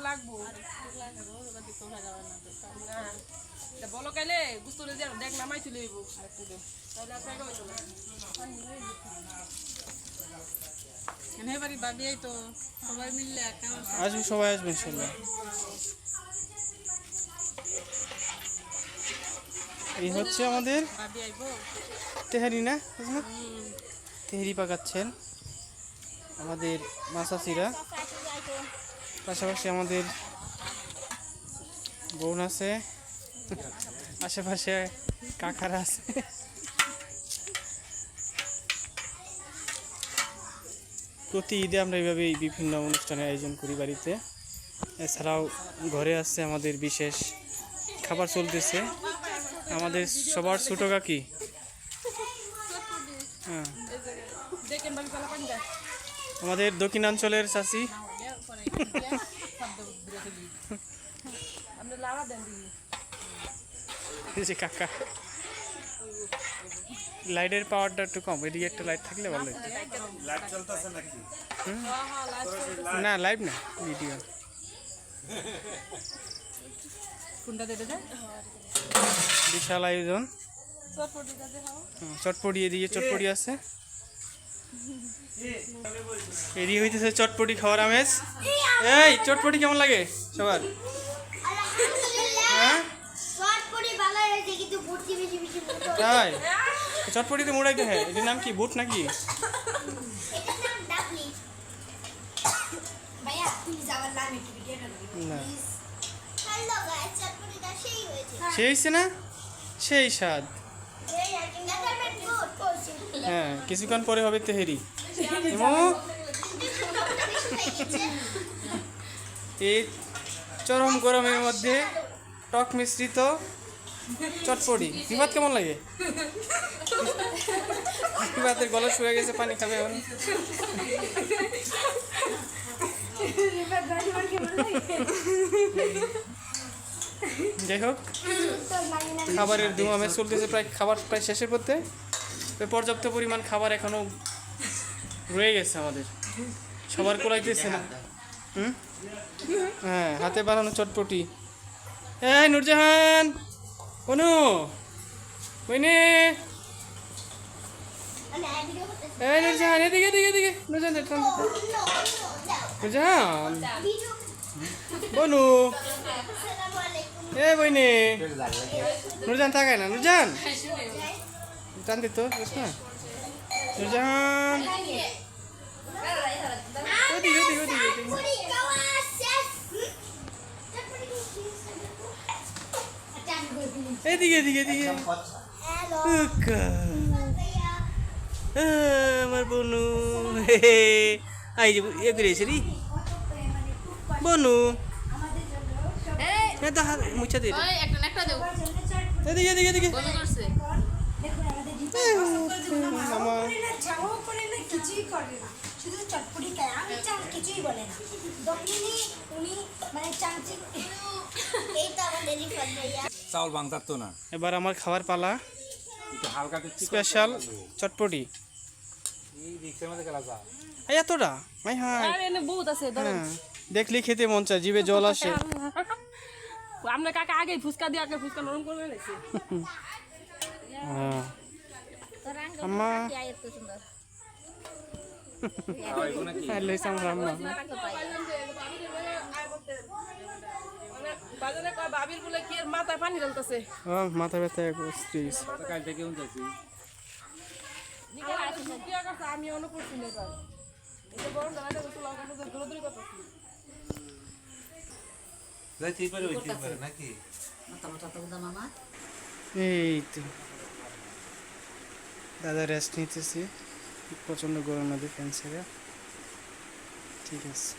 লাগবো বলো কাইলে গুস্তু দেখ নামাই চলে আসবে, সবাই আসবে ইনশাল্লাহ। এই হচ্ছে আমাদের তেহারি না, তেহারি পাকাচ্ছেন আমাদের মাসাসিরা। পাশাপাশি আমাদের বোন আছে, আশেপাশে কাকারা আছে। প্রতি ঈদে আমরা এইভাবেই বিভিন্ন অনুষ্ঠানের আয়োজন করি বাড়িতে। এছাড়াও ঘরে আছে আমাদের বিশেষ খাবার চলতেছে। আমাদের সবার ছোট কাকি, হ্যাঁ, আমাদের দক্ষিণাঞ্চলের চাচি, কাকা। লাইটের পাওয়ারটা একটু কম, এদিকে একটা লাইট থাকলে ভালো হতো। না লাইভ না, ভিডিও। বিশাল আয়োজন, চটপটি, এদিকে চটপটি আছে, এদিকে হইতেছে চটপটি খাওয়ার আমেজ। এই চটপটি কেমন লাগে সবার? হ্যাঁ তাই, চটপটিতে মোড়াইতে হয়। এটির নাম কি, বুট নাকি? সেই হয়েছে না, সেই স্বাদ। হ্যাঁ, কিছুক্ষণ পরে হবে তেহেরি। এই চরম গরমের মধ্যে টক মিশ্রিত চটপটি। বিভাত কেমন লাগে? বিভাতের গলা শুয়ে গেছে, পানি খাবে এখন। যাই হোক, খাবারের ধুমামে চলতেছে, প্রায় খাবার প্রায় শেষের পথে। পর্যাপ্ত পরিমাণ খাবার এখনো রয়ে গেছে আমাদের, সবার কোলাইতেছে না। হ্যাঁ, হাতে বানানো চটপটি। এই নুরজাহান, অনু, বইনে, এই নুরজাহান, এদিকে এদিকে এদিকে, নুরজাহান, নুরজাহান, বনু, এ বইনে, নুরজাহান তাকায় না, নুরজাহান টান দিত না, নুরজাহান, ওদিকে ওদিকে ওদিকে, এদিকে এদিকে এদিকে। আমার বনু, আই যে এ করেছে রে বনু, মুছা দিয়ে এদিকে এদিকে এদিকে। চাউল ভাঙতার তো না। এবার আমার খাবার পালা, স্পেশাল চটপটি। এতটা মাই হাই, দেখলি খেতে মন চায়, জিভে জল আসে। আমরা কাকা আগে ফুচকা দিয়ে আগে ফুচকা নরম করে নিয়েছি। আম্মা বাবির বলে কি মাথায় পানি ঢালতেছে, মাথা ব্যথা আমি অন্য করছি না। এই তো দাদা রেস্ট নিতেছি, প্রচন্ড গরম নদী, ফ্যান ছেড়ে। ঠিক আছে।